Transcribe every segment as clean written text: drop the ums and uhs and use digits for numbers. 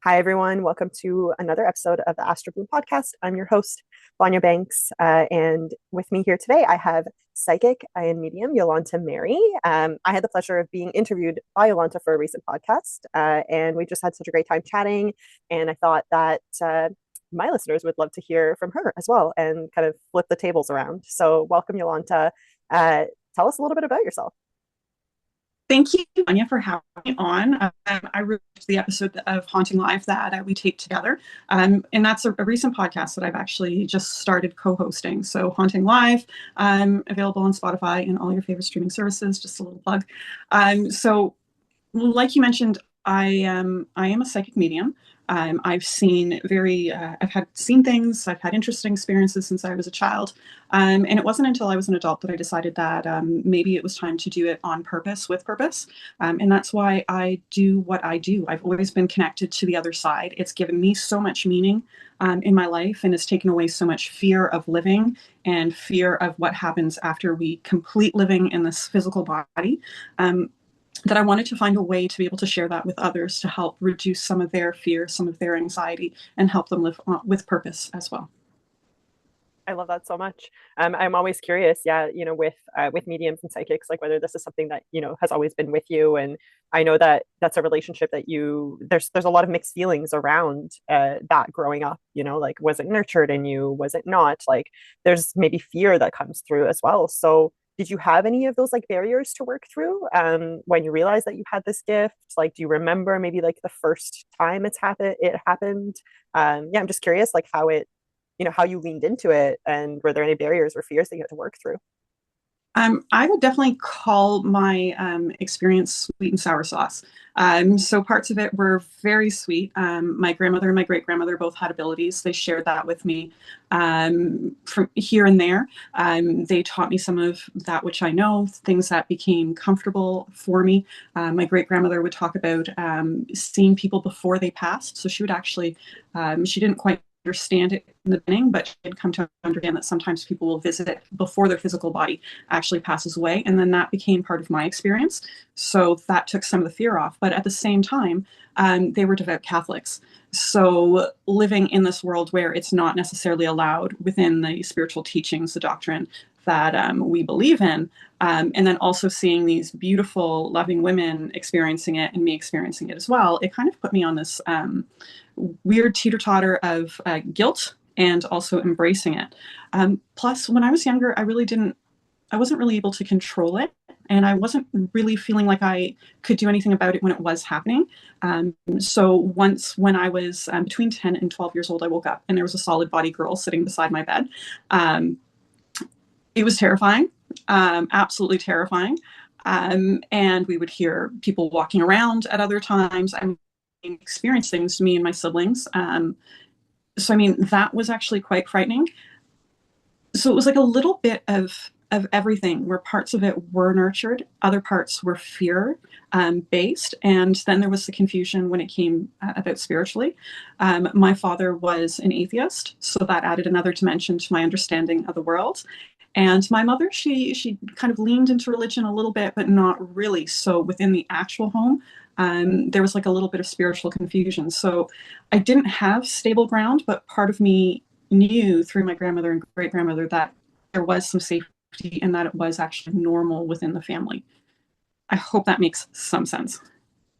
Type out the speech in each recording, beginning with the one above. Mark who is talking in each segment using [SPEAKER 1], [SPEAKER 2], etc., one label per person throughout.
[SPEAKER 1] Hi, everyone. Welcome to another episode of the Astrobloom Podcast. I'm your host, Vanya Banks. And with me here today, I have psychic and medium Yolanta Meri. I had the pleasure of being interviewed by Yolanta for a recent podcast, and we just had such a great time chatting. And I thought that my listeners would love to hear from her as well and kind of flip the tables around. So, welcome, Yolanta. Tell us a little bit about yourself.
[SPEAKER 2] Thank you, Anya, for having me on. I really liked the episode of Haunting Live that we taped together. And that's a recent podcast that I've actually just started co-hosting. So Haunting Live, available on Spotify and all your favorite streaming services, just a little plug. So like you mentioned, I am a psychic medium. I've had seen things. I've had interesting experiences since I was a child, and it wasn't until I was an adult that I decided that maybe it was time to do it on purpose, with purpose, and that's why I do what I do. I've always been connected to the other side. It's given me so much meaning in my life, and has taken away so much fear of living and fear of what happens after we complete living in this physical body. That I wanted to find a way to be able to share that with others to help reduce some of their fear, some of their anxiety, and help them live with purpose as well.
[SPEAKER 1] I love that so much. I'm always curious, yeah, with mediums and psychics, like whether this is something that has always been with you. And I know that that's a relationship that there's a lot of mixed feelings around that growing up. Like was it nurtured in you? Was it not? Like there's maybe fear that comes through as well. So did you have any of those like barriers to work through when you realized that you had this gift? Like, do you remember maybe like the first time it happened? Yeah, I'm just curious, like how you leaned into it, and were there any barriers or fears that you had to work through?
[SPEAKER 2] I would definitely call my experience sweet and sour sauce. So parts of it were very sweet. My grandmother and my great grandmother both had abilities. They shared that with me from here and there. They taught me some of that which I know, things that became comfortable for me. My great grandmother would talk about seeing people before they passed. So she would actually, she didn't quite understand it in the beginning, but she had come to understand that sometimes people will visit it before their physical body actually passes away. And then that became part of my experience. So that took some of the fear off. But at the same time, they were devout Catholics. So living in this world where it's not necessarily allowed within the spiritual teachings, the doctrine that we believe in, and then also seeing these beautiful, loving women experiencing it and me experiencing it as well, it kind of put me on this weird teeter-totter of guilt and also embracing it. Plus, when I was younger, I wasn't really able to control it. And I wasn't really feeling like I could do anything about it when it was happening. So once when I was between 10 and 12 years old, I woke up and there was a solid body girl sitting beside my bed. It was terrifying, absolutely terrifying. And we would hear people walking around at other times. I mean, experience things to me and my siblings. So I mean, that was actually quite frightening. So it was like a little bit of everything, where parts of it were nurtured, other parts were fear based, and then there was the confusion when it came about spiritually. My father was an atheist, so that added another dimension to my understanding of the world. And my mother, she kind of leaned into religion a little bit, but not really. So within the actual home, there was like a little bit of spiritual confusion. So I didn't have stable ground, but part of me knew through my grandmother and great grandmother that there was some safety and that it was actually normal within the family. I hope that makes some sense.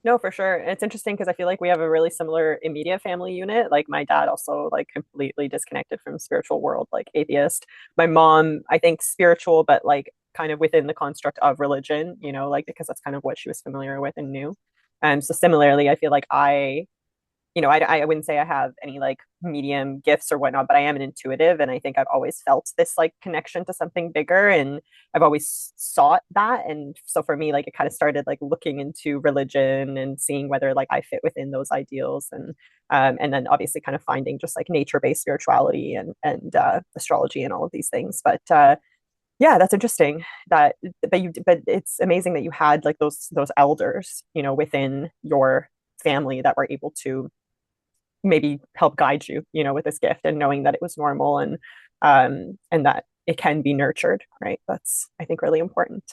[SPEAKER 1] No, for sure. It's interesting because I feel like we have a really similar immediate family unit. Like my dad also like completely disconnected from spiritual world, like atheist. My mom, I think spiritual, but like kind of within the construct of religion, like because that's kind of what she was familiar with and knew. So similarly, I feel like I wouldn't say I have any like medium gifts or whatnot, but I am an intuitive. And I think I've always felt this like connection to something bigger. And I've always sought that. And so for me, like it kind of started like looking into religion and seeing whether like I fit within those ideals. And then obviously kind of finding just like nature-based spirituality and astrology and all of these things. But yeah, that's interesting but it's amazing that you had like those elders, within your family that were able to maybe help guide you, with this gift and knowing that it was normal and that it can be nurtured, right? That's I think really important.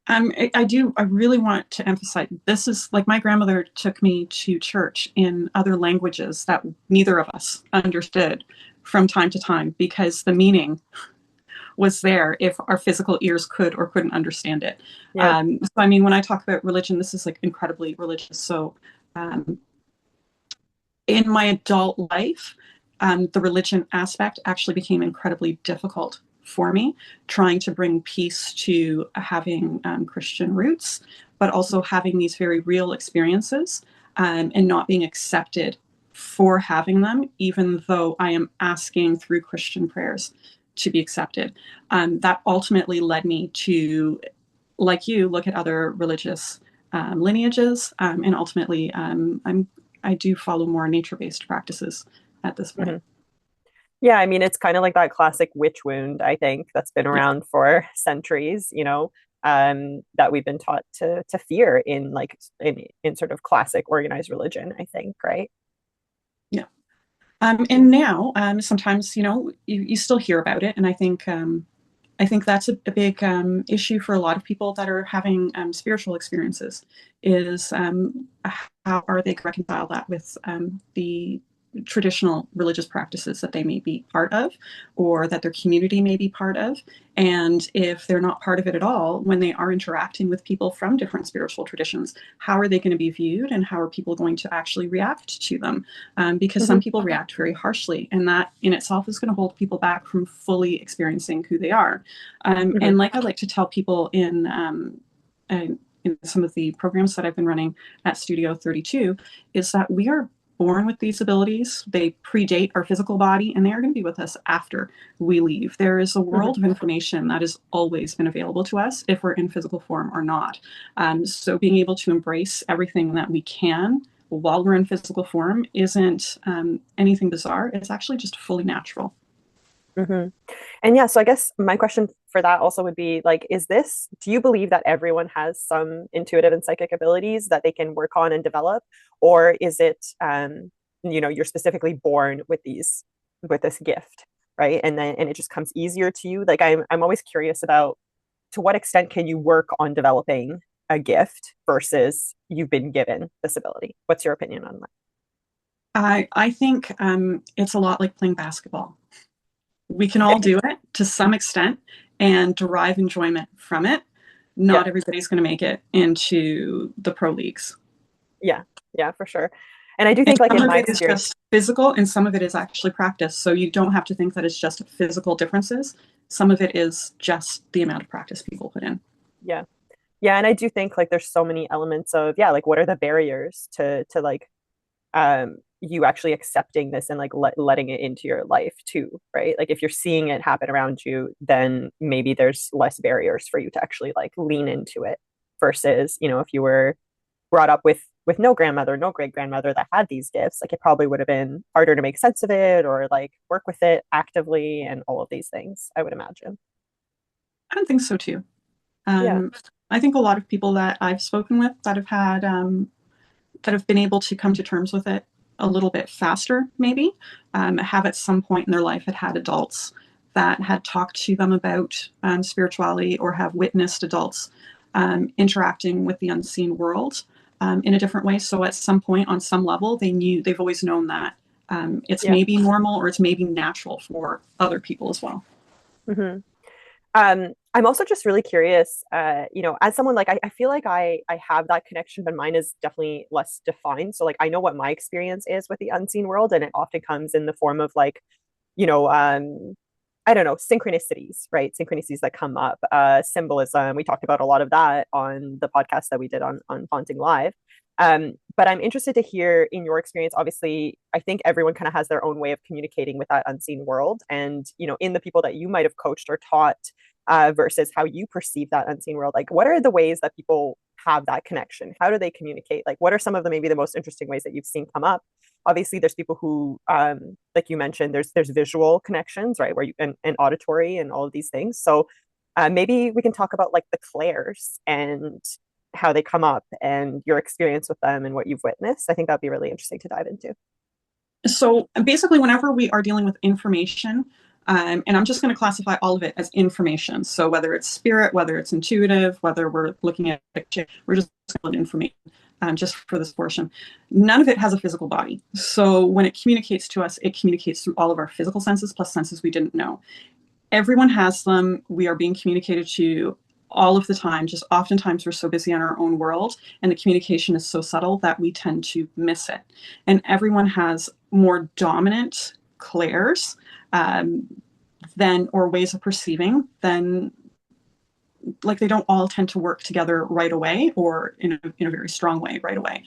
[SPEAKER 2] I really want to emphasize this is like my grandmother took me to church in other languages that neither of us understood from time to time because the meaning was there if our physical ears could or couldn't understand it.
[SPEAKER 1] Yeah.
[SPEAKER 2] So, I mean, when I talk about religion, this is like incredibly religious. So, um, in my adult life, the religion aspect actually became incredibly difficult for me, trying to bring peace to having Christian roots, but also having these very real experiences and not being accepted for having them, even though I am asking through Christian prayers to be accepted. That ultimately led me to, like you, look at other religious lineages, and ultimately, I do follow more nature-based practices at this point.
[SPEAKER 1] Mhm. Yeah, I mean, it's kind of like that classic witch wound, I think, that's been
[SPEAKER 2] Yeah,
[SPEAKER 1] around for centuries, that we've been taught to fear in like in sort of classic organized religion, I think, right?
[SPEAKER 2] yeah.
[SPEAKER 1] Yeah.
[SPEAKER 2] And now, sometimes you still hear about it, and I think that's a big issue for a lot of people that are having spiritual experiences. Is how are they reconcile that with the traditional religious practices that they may be part of, or that their community may be part of, and if they're not part of it at all, when they are interacting with people from different spiritual traditions, how are they going to be viewed, and how are people going to actually react to them? Because some
[SPEAKER 1] Hmm.
[SPEAKER 2] people react very harshly, and that in itself is going to hold people back from fully experiencing who they are.
[SPEAKER 1] Hmm.
[SPEAKER 2] And like I like to tell people in some of the programs that I've been running at Studio 32, is that we are born with these abilities. They predate our physical body, and they are going to be with us after we leave. There is a
[SPEAKER 1] Hmm.
[SPEAKER 2] world of information that has always been available to us if we're in physical form or not. So being able to embrace everything that we can while we're in physical form isn't anything bizarre. It's actually just fully natural.
[SPEAKER 1] Hmm. And yeah, so I guess my question for that also would be like, do you believe that everyone has some intuitive and psychic abilities that they can work on and develop? Or is it, you're specifically born with this gift, right? And it just comes easier to you. Like I'm always curious about to what extent can you work on developing a gift versus you've been given this ability? What's your opinion on that?
[SPEAKER 2] I think it's a lot like playing basketball. We can all do it to some extent and derive enjoyment from it.
[SPEAKER 1] Yeah,
[SPEAKER 2] Not everybody's going to make it into the pro leagues.
[SPEAKER 1] yeah, yeah, for sure. And I do
[SPEAKER 2] And
[SPEAKER 1] think like
[SPEAKER 2] some
[SPEAKER 1] in
[SPEAKER 2] of
[SPEAKER 1] my
[SPEAKER 2] it is
[SPEAKER 1] experience,
[SPEAKER 2] just physical and some of it is actually practice. So you don't have to think that it's just physical differences. Some of it is just the amount of practice people put in.
[SPEAKER 1] yeah. Yeah, and I do think like there's so many elements of yeah, like what are the barriers to like you actually accepting this and like letting it into your life too, right? Like if you're seeing it happen around you, then maybe there's less barriers for you to actually like lean into it versus, if you were brought up with no grandmother, no great grandmother that had these gifts, like it probably would have been harder to make sense of it or like work with it actively and all of these things, I would imagine.
[SPEAKER 2] I don't think so too.
[SPEAKER 1] Yeah.
[SPEAKER 2] Um, I think a lot of people that I've spoken with that have been able to come to terms with it a little bit faster, maybe, have at some point in their life had adults that had talked to them about spirituality or have witnessed adults interacting with the unseen world in a different way. So at some point, on some level, they've always known that it's
[SPEAKER 1] Yeah.
[SPEAKER 2] maybe normal or it's maybe natural for other people as well.
[SPEAKER 1] Hmm. I'm also just really curious, as someone like I feel like I have that connection, but mine is definitely less defined. So like I know what my experience is with the unseen world, and it often comes in the form of like, you know, um, I don't know, synchronicities, right? Synchronicities that come up, symbolism. We talked about a lot of that on the podcast that we did on Haunting Live. But I'm interested to hear in your experience. Obviously, I think everyone kind of has their own way of communicating with that unseen world, and in the people that you might have coached or taught versus how you perceive that unseen world. Like, what are the ways that people have that connection? How do they communicate? Like, what are some of the maybe the most interesting ways that you've seen come up? Obviously, there's people who, like you mentioned, there's visual connections, right, where you and auditory and all of these things. So maybe we can talk about like the clairs and how they come up and your experience with them and what you've witnessed. I think that'd be really interesting to dive into.
[SPEAKER 2] So basically, whenever we are dealing with information, And I'm just going to classify all of it as information. So whether it's spirit, whether it's intuitive, whether we're looking at it, we're just calling it information. Just for this portion, none of it has a physical body. So when it communicates to us, it communicates through all of our physical senses plus senses we didn't know. Everyone has them. We are being communicated to all of the time. Just oftentimes we're so busy in our own world and the communication is so subtle that we tend to miss it. And everyone has more dominant clairs than, or ways of perceiving than, like, they don't all tend to work together right away or in a very strong way right away.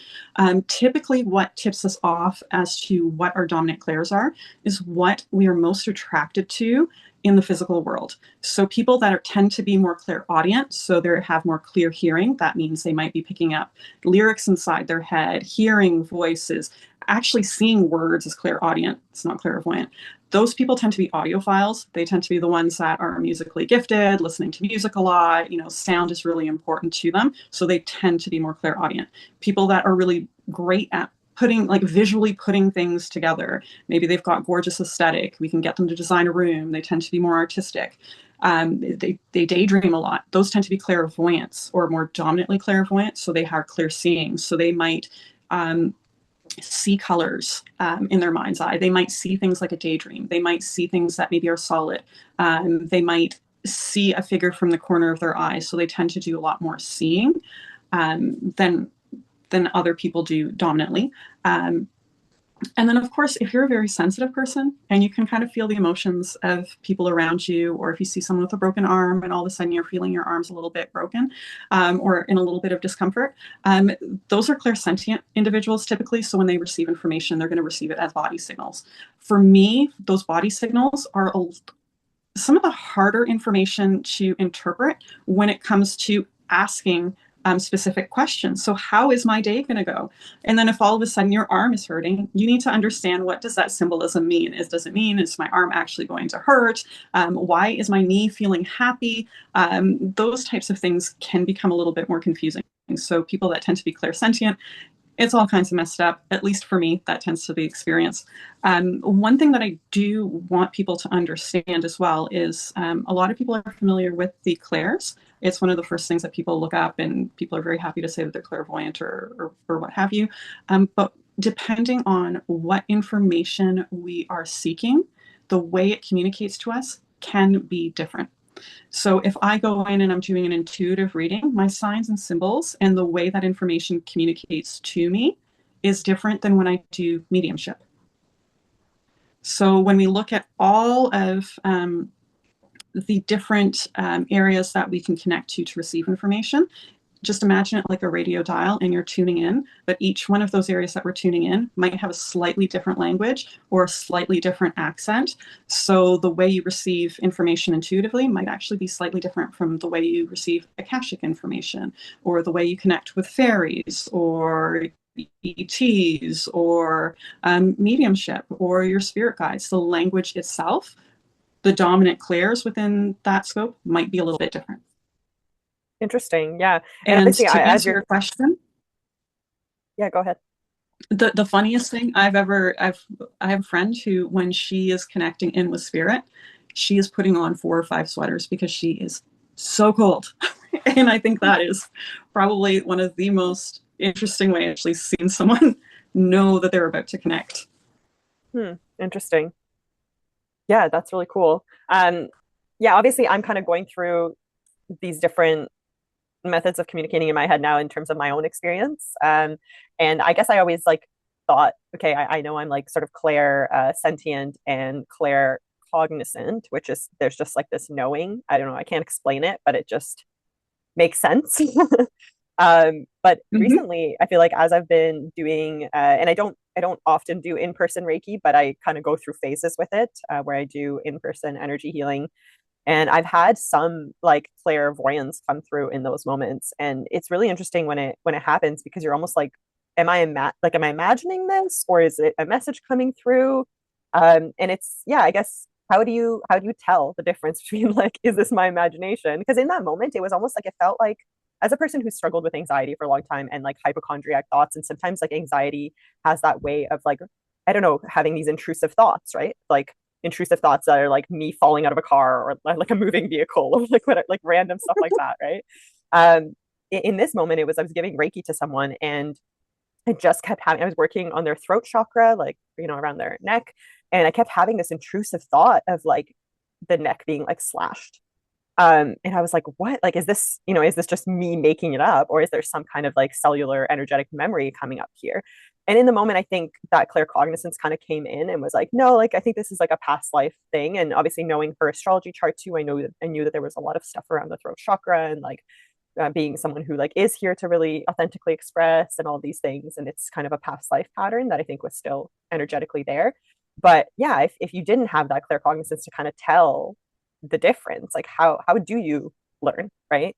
[SPEAKER 2] Typically what tips us off as to what our dominant clairs are is what we are most attracted to in the physical world. So people that tend to be more clairaudient, so they have more clear hearing, that means they might be picking up lyrics inside their head, hearing voices, actually seeing words as clairaudient. It's not clairvoyant. Those people tend to be audiophiles. They tend to be the ones that are musically gifted, listening to music a lot. Sound is really important to them. So they tend to be more clairaudient. People that are really great at visually putting things together. Maybe they've got gorgeous aesthetic. We can get them to design a room. They tend to be more artistic. They daydream a lot. Those tend to be clairvoyants or more dominantly clairvoyant. So they have clear seeing. So they might see colors in their mind's eye. They might see things like a daydream. They might see things that maybe are solid. They might see a figure from the corner of their eye. So they tend to do a lot more seeing than other people do dominantly. And then, of course, if you're a very sensitive person and you can kind of feel the emotions of people around you, or if you see someone with a broken arm and all of a sudden you're feeling your arms a little bit broken or in a little bit of discomfort, those are clairsentient individuals typically. So when they receive information, they're going to receive it as body signals. For me, those body signals are some of the harder information to interpret when it comes to asking specific questions. So how is my day going to go? And then if all of a sudden your arm is hurting, you need to understand, what does that symbolism mean? Does it mean, is my arm actually going to hurt? Why is my knee feeling happy? Those types of things can become a little bit more confusing. So people that tend to be clairsentient, it's all kinds of messed up. At least for me, that tends to be the experience. One thing that I do want people to understand as well is a lot of people are familiar with the clairs. It's one of the first things that people look up, and people are very happy to say that they're clairvoyant or what have you. But depending on what information we are seeking, the way it communicates to us can be different. So if I go in and I'm doing an intuitive reading, my signs and symbols and the way that information communicates to me is different than when I do mediumship. So when we look at all of the different areas that we can connect to receive information, just imagine it like a radio dial and you're tuning in, but each one of those areas that we're tuning in might have a slightly different language or a slightly different accent. So the way you receive information intuitively might actually be slightly different from the way you receive Akashic information, or the way you connect with fairies or ETs or mediumship or your spirit guides. The language itself, the dominant clairs within that scope might be a little bit different.
[SPEAKER 1] Interesting. Yeah. And
[SPEAKER 2] And
[SPEAKER 1] obviously,
[SPEAKER 2] to
[SPEAKER 1] as
[SPEAKER 2] answer
[SPEAKER 1] you're,
[SPEAKER 2] your question,
[SPEAKER 1] yeah, go ahead.
[SPEAKER 2] the funniest thing I have a friend who, when she is connecting in with spirit, she is putting on 4 or 5 sweaters because she is so cold. And I think that is probably one of the most interesting ways actually seeing someone know that they're about to connect.
[SPEAKER 1] Interesting. Yeah, that's really cool. Yeah, obviously I'm kind of going through these different methods of communicating in my head now in terms of my own experience. And I guess I always like thought, okay, I know I'm like sort of clair sentient and clair cognizant, which is, there's just like this knowing. I don't know, I can't explain it, but it just makes sense. But
[SPEAKER 2] Mm-hmm.
[SPEAKER 1] recently, I feel like as I've been doing, and I don't often do in-person Reiki, but I kind of go through phases with it, where I do in-person energy healing, and I've had some like clairvoyance come through in those moments, and it's really interesting when it happens, because you're almost like, am I imagining this, or is it a message coming through? And it's, yeah, I guess, how do you tell the difference between like, is this my imagination? Because in that moment, it was almost like, it felt like, as a person who struggled with anxiety for a long time and like hypochondriac thoughts, and sometimes like anxiety has that way of like, I don't know, having these intrusive thoughts, right? Like intrusive thoughts that are like me falling out of a car or like a moving vehicle or like what, like random stuff like that, right? Um, in this moment, it was I was giving Reiki to someone, and I just kept having, I was working on their throat chakra, like, around their neck. And I kept having this intrusive thought of like the neck being like slashed. And I was like, what? Like, is this just me making it up? Or is there some kind of like cellular energetic memory coming up here? And in the moment, I think that claircognizance kind of came in and was like, no, like, I think this is like a past life thing. And obviously, knowing her astrology chart too, I knew that there was a lot of stuff around the throat chakra and like being someone who like is here to really authentically express and all these things, and it's kind of a past life pattern that I think was still energetically there. But yeah, if you didn't have that claircognizance to kind of tell the difference, like how do you learn, right?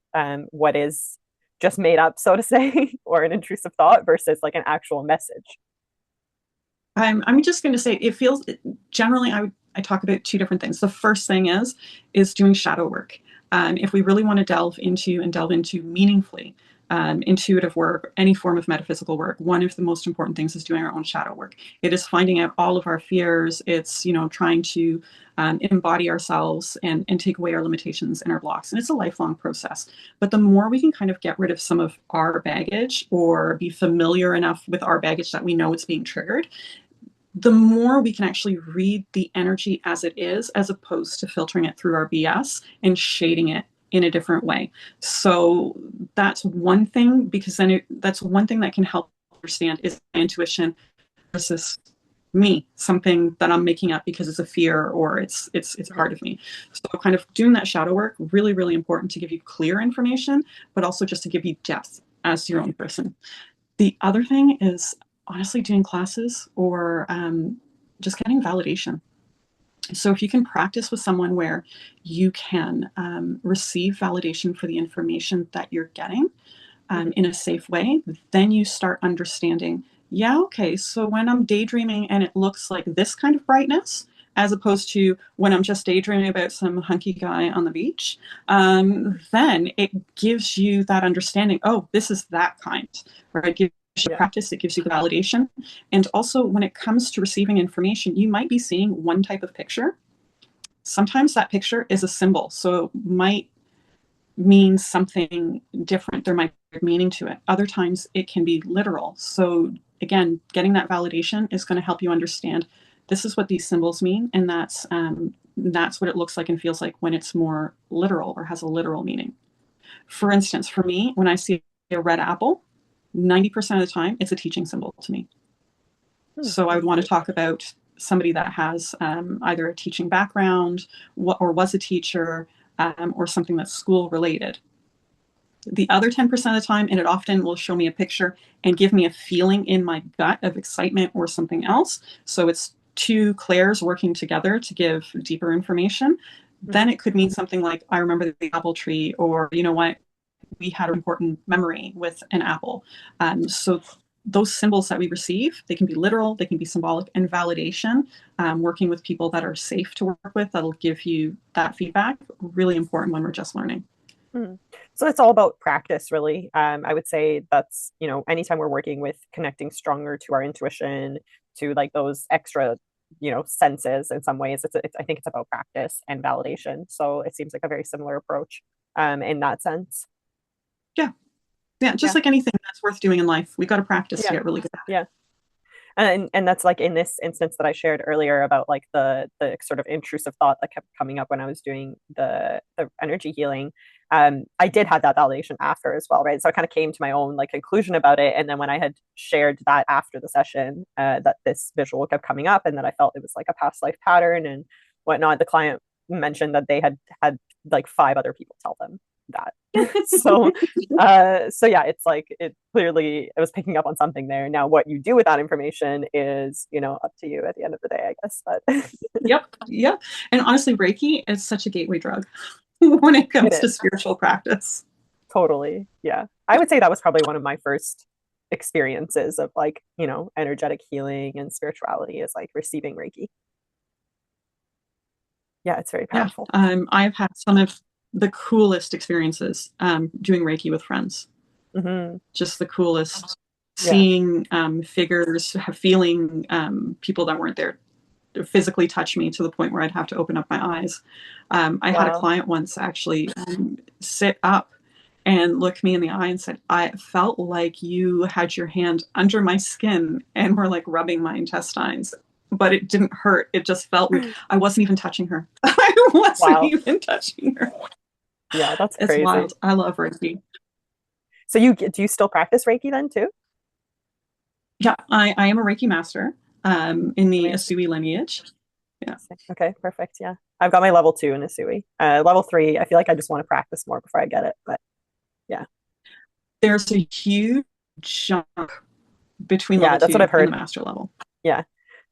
[SPEAKER 1] What is just made up, so to say, or an intrusive thought versus like an actual message.
[SPEAKER 2] I'm just going to say it feels generally I talk about two different things. The first thing is doing shadow work. If we really want to delve into meaningfully intuitive work, any form of metaphysical work, one of the most important things is doing our own shadow work. It is finding out all of our fears. It's trying to embody ourselves and take away our limitations and our blocks. And it's a lifelong process. But the more we can kind of get rid of some of our baggage or be familiar enough with our baggage that we know it's being triggered, the more we can actually read the energy as it is, as opposed to filtering it through our BS and shading it in a different way. So that's one thing, because then that's one thing that can help understand is intuition versus me, something that I'm making up because it's a fear or it's a part of me. So kind of doing that shadow work, really, really important to give you clear information, but also just to give you depth as your own person. The other thing is honestly doing classes or just getting validation. So if you can practice with someone where you can receive validation for the information that you're getting in a safe way, then you start understanding, yeah, okay, so when I'm daydreaming and it looks like this kind of brightness, as opposed to when I'm just daydreaming about some hunky guy on the beach, then it gives you that understanding, oh, this is that kind, right? It gives you practice, it gives you the validation. And also when it comes to receiving information, you might be seeing one type of picture. Sometimes that picture is a symbol, so it might mean something different. There might be meaning to it. Other times it can be literal. So again, getting that validation is going to help you understand this is what these symbols mean, and that's what it looks like and feels like when it's more literal or has a literal meaning. For instance, for me, when I see a red apple, 90% of the time it's a teaching symbol to me. So I would want to talk about somebody that has either a teaching background or was a teacher, or something that's school related. The other 10% of the time, and it often will show me a picture and give me a feeling in my gut of excitement or something else. So it's two clairs working together to give deeper information. Then it could mean something like, I remember the apple tree, or you know what, we had an important memory with an apple. So those symbols that we receive, they can be literal, they can be symbolic, and validation, working with people that are safe to work with, that'll give you that feedback, really important when we're just learning.
[SPEAKER 1] So it's all about practice, really. I would say that's, anytime we're working with connecting stronger to our intuition, to like those extra, senses in some ways, I think it's about practice and validation. So it seems like a very similar approach in that sense.
[SPEAKER 2] Yeah, just like anything that's worth doing in life, we got to practice to get really good at it.
[SPEAKER 1] Yeah. And that's like in this instance that I shared earlier about like the sort of intrusive thought that kept coming up when I was doing the energy healing. I did have that validation after as well, right? So I kind of came to my own like conclusion about it. And then when I had shared that after the session, that this visual kept coming up and that I felt it was like a past life pattern and whatnot, the client mentioned that they had like 5 other people tell them that. So yeah, it's like it was picking up on something there. Now what you do with that information is up to you at the end of the day, I guess. But
[SPEAKER 2] Yep. And honestly, Reiki is such a gateway drug when it comes to spiritual practice.
[SPEAKER 1] Totally. Yeah, I would say that was probably one of my first experiences of like energetic healing and spirituality, is like receiving Reiki. Yeah, it's very powerful.
[SPEAKER 2] I've had some of the coolest experiences doing Reiki with friends. Just the coolest, seeing figures, feeling people that weren't there physically touch me to the point where I'd have to open up my eyes. I had a
[SPEAKER 1] Wow.
[SPEAKER 2] client once actually sit up and look me in the eye and said, I felt like you had your hand under my skin and were like rubbing my intestines, but it didn't hurt. It just felt weird. I wasn't even touching her. I wasn't
[SPEAKER 1] Wow.
[SPEAKER 2] even touching her.
[SPEAKER 1] Yeah, that's
[SPEAKER 2] It's
[SPEAKER 1] crazy.
[SPEAKER 2] wild. I love Reiki.
[SPEAKER 1] So you do you still practice Reiki then too?
[SPEAKER 2] Yeah, I am a Reiki master in the
[SPEAKER 1] Amazing.
[SPEAKER 2] Asui lineage. Yeah.
[SPEAKER 1] Okay, perfect. Yeah. I've got my level 2 in Asui. Level 3, I feel like I just want to practice more before I get it. But yeah.
[SPEAKER 2] There's a huge jump between
[SPEAKER 1] Yeah,
[SPEAKER 2] level
[SPEAKER 1] that's what I've
[SPEAKER 2] two and the
[SPEAKER 1] heard.
[SPEAKER 2] master level.
[SPEAKER 1] Yeah.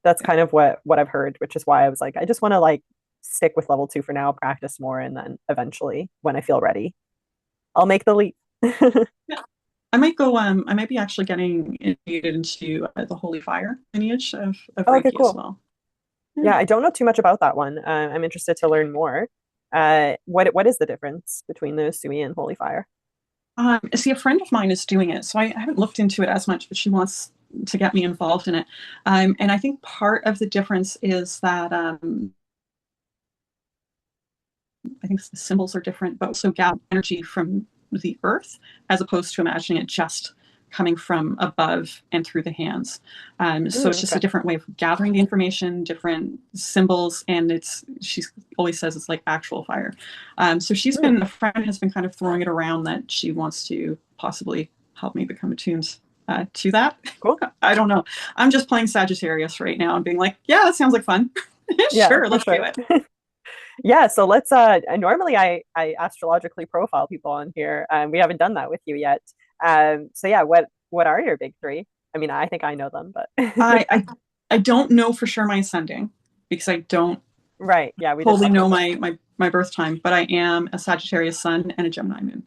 [SPEAKER 1] That's
[SPEAKER 2] Yeah.
[SPEAKER 1] kind of what I've heard, which is why I was like, I just want to like stick with level 2 for now, practice more, and then eventually when I feel ready, I'll make the leap.
[SPEAKER 2] Yeah. I might go, I might be actually getting initiated into the Holy Fire lineage of
[SPEAKER 1] Oh, okay,
[SPEAKER 2] Reiki as
[SPEAKER 1] cool.
[SPEAKER 2] well. Yeah.
[SPEAKER 1] Yeah, I don't know too much about that one. I'm interested to learn more. What is the difference between the Sui and Holy Fire?
[SPEAKER 2] See, a friend of mine is doing it, so I haven't looked into it as much, but she wants to get me involved in it. And I think part of the difference is that I think the symbols are different, but also gather energy from the earth as opposed to imagining it just coming from above and through the hands. So it's just a
[SPEAKER 1] Okay.
[SPEAKER 2] different way of gathering the information, different symbols, and it's she always says it's like actual fire. So she's
[SPEAKER 1] Mm,
[SPEAKER 2] been a friend has been kind of throwing it around that she wants to possibly help me become attuned to that.
[SPEAKER 1] cool.
[SPEAKER 2] I don't know. I'm just playing Sagittarius right now and being like, yeah, that sounds like fun.
[SPEAKER 1] Yeah,
[SPEAKER 2] Sure,
[SPEAKER 1] for
[SPEAKER 2] let's do
[SPEAKER 1] sure.
[SPEAKER 2] it.
[SPEAKER 1] Yeah, so let's normally I astrologically profile people on here. We haven't done that with you yet. So yeah, what are your big three? I mean, I think I know them, but
[SPEAKER 2] I, I I don't know for sure my ascending because I don't
[SPEAKER 1] right. Yeah, we did
[SPEAKER 2] totally
[SPEAKER 1] talk about
[SPEAKER 2] know
[SPEAKER 1] this.
[SPEAKER 2] my birth time, but I am a Sagittarius sun and a Gemini moon.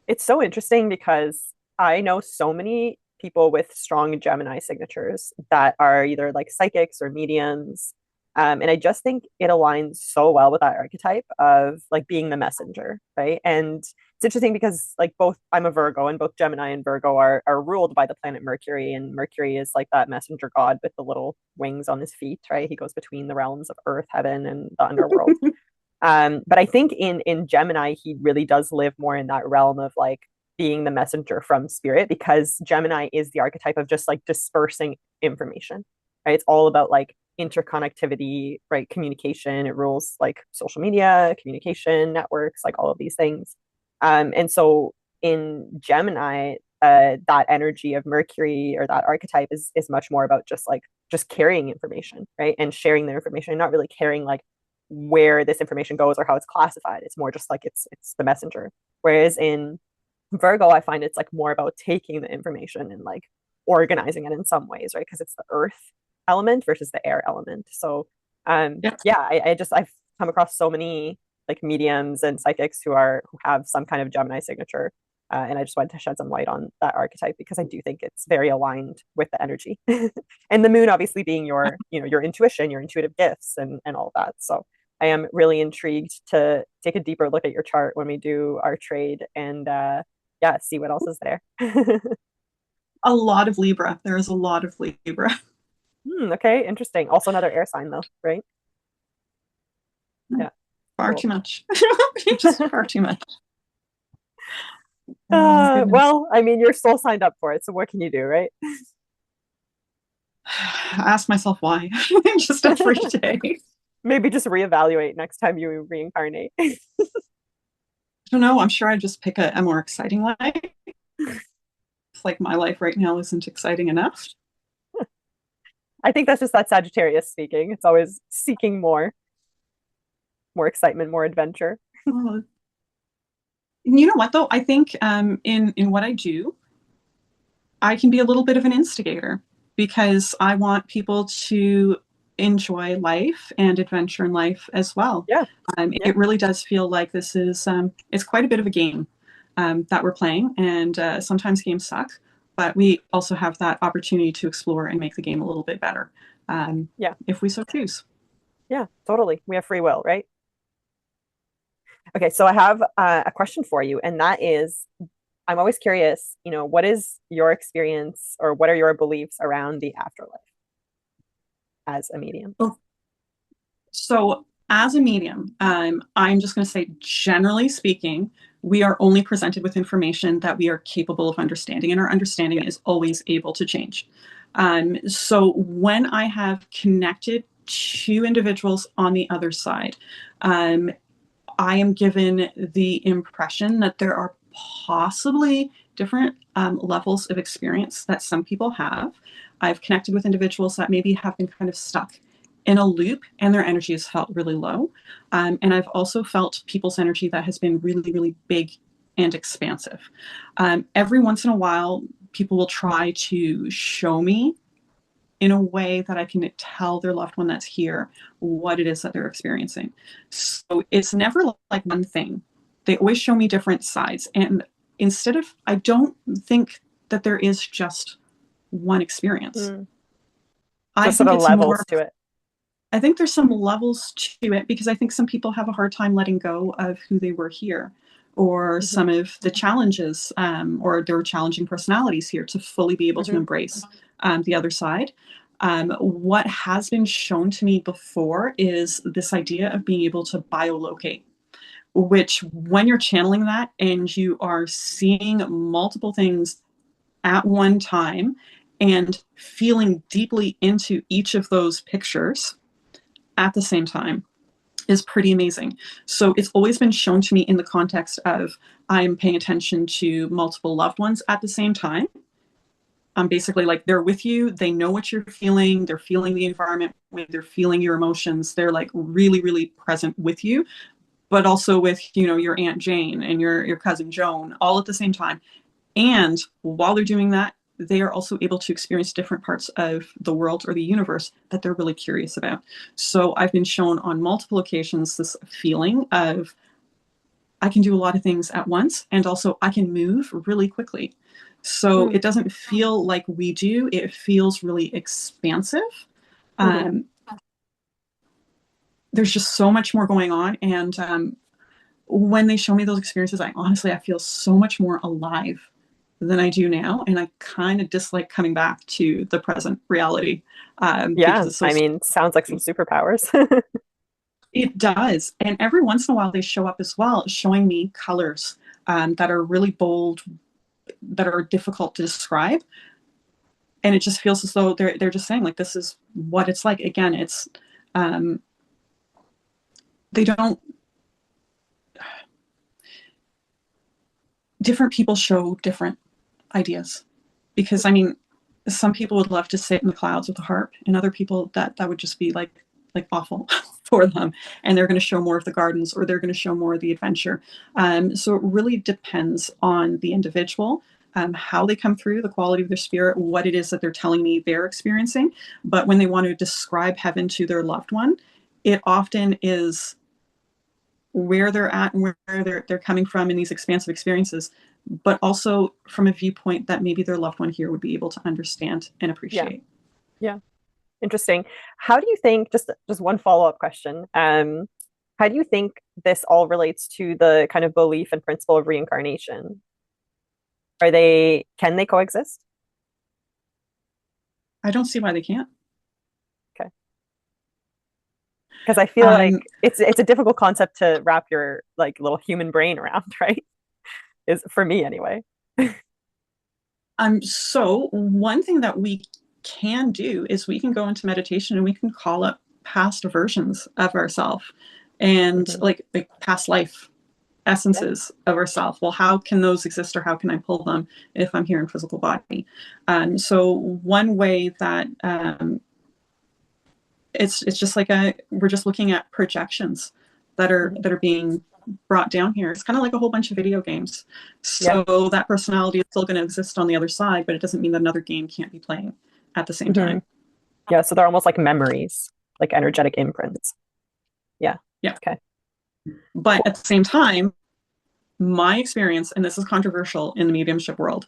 [SPEAKER 1] It's so interesting because I know so many people with strong Gemini signatures that are either like psychics or mediums. And I just think it aligns so well with that archetype of like being the messenger, right? And it's interesting because like both I'm a Virgo and both Gemini and Virgo are ruled by the planet Mercury, and Mercury is like that messenger god with the little wings on his feet, right? He goes between the realms of earth, heaven, and the underworld. But I think in Gemini, he really does live more in that realm of like being the messenger from spirit, because Gemini is the archetype of just like dispersing information, right? It's all about like interconnectivity, right? Communication. It rules like social media, communication, networks, like all of these things. And so in Gemini, that energy of Mercury or that archetype is much more about just like just carrying information, right? And sharing the information and not really caring like where this information goes or how it's classified. It's more just like it's the messenger. Whereas in Virgo, I find it's like more about taking the information and like organizing it in some ways, right? Because it's the earth element versus the air element. So
[SPEAKER 2] Yeah,
[SPEAKER 1] yeah, I've come across so many like mediums and psychics who have some kind of Gemini signature. And I just wanted to shed some light on that archetype because I do think it's very aligned with the energy. And the moon obviously being your, your intuition, your intuitive gifts and all of that. So I am really intrigued to take a deeper look at your chart when we do our trade and yeah, see what else is there.
[SPEAKER 2] a lot of Libra. There is a lot of Libra.
[SPEAKER 1] Okay, interesting. Also another air sign though, right? Yeah,
[SPEAKER 2] Far
[SPEAKER 1] cool.
[SPEAKER 2] too much. Just far too much. Oh my goodness.
[SPEAKER 1] Well, I mean, you're still signed up for it, so what can you do, right?
[SPEAKER 2] I ask myself why just every day.
[SPEAKER 1] Maybe just reevaluate next time you reincarnate.
[SPEAKER 2] I don't know. I'm sure I just pick a more exciting life. It's like my life right now isn't exciting enough.
[SPEAKER 1] I think that's just that Sagittarius speaking. It's always seeking more excitement, more adventure.
[SPEAKER 2] Oh, you know what though? I think in what I do, I can be a little bit of an instigator because I want people to enjoy life and adventure in life as well.
[SPEAKER 1] Yeah, yeah,
[SPEAKER 2] It really does feel like this is it's quite a bit of a game that we're playing, and sometimes games suck, but we also have that opportunity to explore and make the game a little bit better
[SPEAKER 1] yeah,
[SPEAKER 2] if we so choose.
[SPEAKER 1] yeah, totally. We have free will, right? Okay, so I have a question for you, and that is, I'm always curious, what is your experience or what are your beliefs around the afterlife? as a medium?
[SPEAKER 2] So, as a medium, I'm just going to say, generally speaking, we are only presented with information that we are capable of understanding, and our understanding
[SPEAKER 1] Yeah.
[SPEAKER 2] is always able to change. So, when I have connected to individuals on the other side, um, I am given the impression that there are possibly different levels of experience that some people have. I've connected with individuals that maybe have been kind of stuck in a loop and their energy has felt really low. And I've also felt people's energy that has been really, really big and expansive. Every once in a while, people will try to show me in a way that I can tell their loved one that's here what it is that they're experiencing. So it's never like one thing. They always show me different sides. And instead of, I don't think that there is just one experience.
[SPEAKER 1] Mm. So
[SPEAKER 2] I
[SPEAKER 1] sort
[SPEAKER 2] think
[SPEAKER 1] of
[SPEAKER 2] it's more,
[SPEAKER 1] levels to it.
[SPEAKER 2] I think there's some levels to it because I think some people have a hard time letting go of who they were here or
[SPEAKER 1] Hmm.
[SPEAKER 2] some of the challenges or their challenging personalities here to fully be able to
[SPEAKER 1] Hmm.
[SPEAKER 2] embrace the other side. What has been shown to me before is this idea of being able to biolocate, which when you're channeling that and you are seeing multiple things at one time and feeling deeply into each of those pictures at the same time is pretty amazing. So it's always been shown to me in the context of I'm paying attention to multiple loved ones at the same time. I'm basically like they're with you, they know what you're feeling, they're feeling the environment, they're feeling your emotions, they're like really, really present with you, but also with, you know, your Aunt Jane and your cousin Joan all at the same time. And while they're doing that, they are also able to experience different parts of the world or the universe that they're really curious about. So I've been shown on multiple occasions this feeling of I can do a lot of things at once and also I can move really quickly. So
[SPEAKER 1] Mm.
[SPEAKER 2] it doesn't feel like we do, it feels really expansive.
[SPEAKER 1] Hmm.
[SPEAKER 2] Um, there's just so much more going on. And when they show me those experiences, I feel so much more alive than I do now. And I kind of dislike coming back to the present reality because
[SPEAKER 1] Yeah,
[SPEAKER 2] it's so
[SPEAKER 1] I mean, sounds like some
[SPEAKER 2] scary.
[SPEAKER 1] superpowers.
[SPEAKER 2] It does. And every once in a while, they show up as well, showing me colors that are really bold, that are difficult to describe. And it just feels as though they're just saying, like, this is what it's like. Again, it's, um, they don't, different people show different ideas because I mean, some people would love to sit in the clouds with a harp, and other people that would just be like awful for them, and they're going to show more of the gardens or they're going to show more of the adventure. So it really depends on the individual. How they come through, the quality of their spirit, what it is that they're telling me they're experiencing. But when they want to describe heaven to their loved one, it often is where they're at and where they're coming from in these expansive experiences, but also from a viewpoint that maybe their loved one here would be able to understand and
[SPEAKER 1] Yeah,
[SPEAKER 2] appreciate.
[SPEAKER 1] yeah. Interesting. How do you think, just one follow-up question, how do you think this all relates to the kind of belief and principle of reincarnation? Can they coexist?
[SPEAKER 2] I don't see why they can't.
[SPEAKER 1] Okay. Because I feel like
[SPEAKER 2] Um,
[SPEAKER 1] it's a difficult concept to wrap your like little human brain around, right? Is for me anyway.
[SPEAKER 2] so one thing that we can do is we can go into meditation and we can call up past versions of ourselves and
[SPEAKER 1] Hmm.
[SPEAKER 2] like past life
[SPEAKER 1] Yeah.
[SPEAKER 2] essences of ourselves. Well, how can those exist or how can I pull them if I'm here in physical body? So one way that it's just like we're just looking at projections
[SPEAKER 1] Hmm.
[SPEAKER 2] that are being brought down here. It's kind of like a whole bunch of video games.
[SPEAKER 1] Yeah.
[SPEAKER 2] So that personality is still going to exist on the other side, but it doesn't mean that another game can't be playing at the same
[SPEAKER 1] Hmm.
[SPEAKER 2] time.
[SPEAKER 1] Yeah. So they're almost like memories, like energetic imprints. Yeah.
[SPEAKER 2] Yeah.
[SPEAKER 1] Okay.
[SPEAKER 2] But
[SPEAKER 1] Cool.
[SPEAKER 2] at the same time, my experience, and this is controversial in the mediumship world,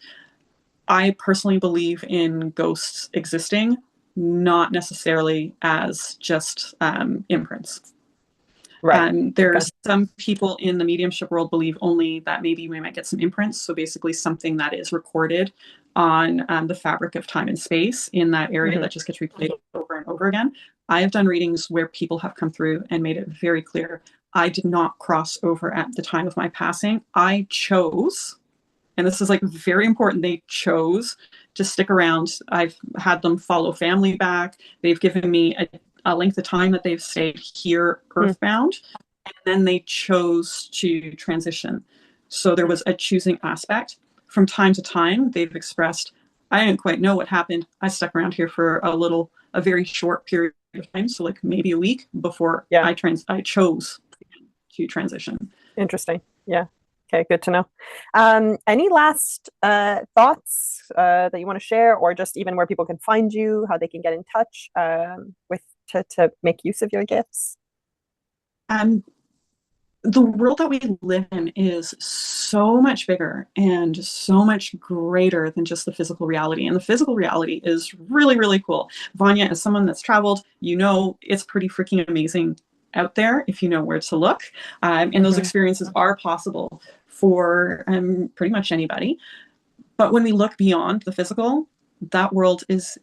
[SPEAKER 2] I personally believe in ghosts existing, not necessarily as just imprints.
[SPEAKER 1] Right. Okay.
[SPEAKER 2] There's some people in the mediumship world believe only that maybe we might get some imprints. So basically, something that is recorded on the fabric of time and space in that area
[SPEAKER 1] Hmm.
[SPEAKER 2] that just gets replayed over and over again. I have done readings where people have come through and made it very clear I did not cross over at the time of my passing. I chose, and this is like very important, they chose to stick around. I've had them follow family back. They've given me a length of time that they've stayed here earthbound, and then they chose to transition. So there was a choosing aspect. From time to time, they've expressed, I didn't quite know what happened. I stuck around here for a very short period of time, so like maybe a week before
[SPEAKER 1] Yeah.
[SPEAKER 2] I chose to transition.
[SPEAKER 1] Interesting. Yeah. Okay, good to know. Any last thoughts that you want to share, or just even where people can find you, how they can get in touch with to make use of your gifts?
[SPEAKER 2] The world that we live in is so much bigger and so much greater than just the physical reality. And the physical reality is really, really cool. Vanya, as someone that's traveled, you know it's pretty freaking amazing out there if you know where to look. And those experiences are possible for pretty much anybody. But when we look beyond the physical, that world is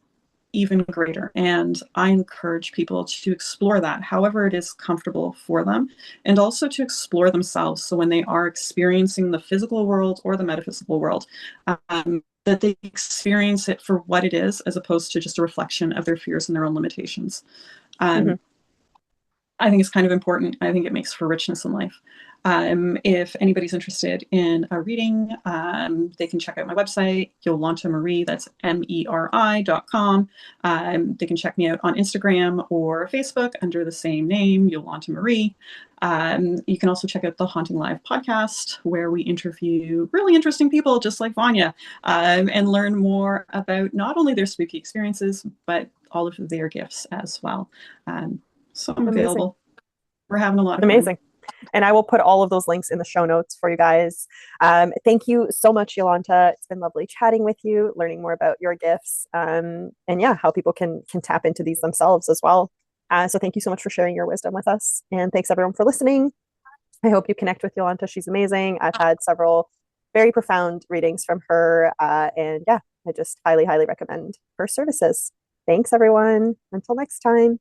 [SPEAKER 2] even greater. And I encourage people to explore that, however it is comfortable for them, and also to explore themselves. So when they are experiencing the physical world or the metaphysical world, that they experience it for what it is, as opposed to just a reflection of their fears and their own limitations. I think it's kind of important. I think it makes for richness in life. If anybody's interested in a reading, they can check out my website, Yolanta Meri, that's MERI.com. They can check me out on Instagram or Facebook under the same name, Yolanta Meri. You can also check out the Haunting Live podcast, where we interview really interesting people just like Vanya, and learn more about not only their spooky experiences, but all of their gifts as well. So I'm available. We're having a lot of
[SPEAKER 1] Amazing.
[SPEAKER 2] fun.
[SPEAKER 1] And I will put all of those links in the show notes for you guys. Thank you so much, Yolanta. It's been lovely chatting with you, learning more about your gifts, and yeah, how people can tap into these themselves as well. So thank you so much for sharing your wisdom with us. And thanks everyone for listening. I hope you connect with Yolanta. She's amazing. I've had several very profound readings from her. And yeah, I just highly, highly recommend her services. Thanks, everyone. Until next time.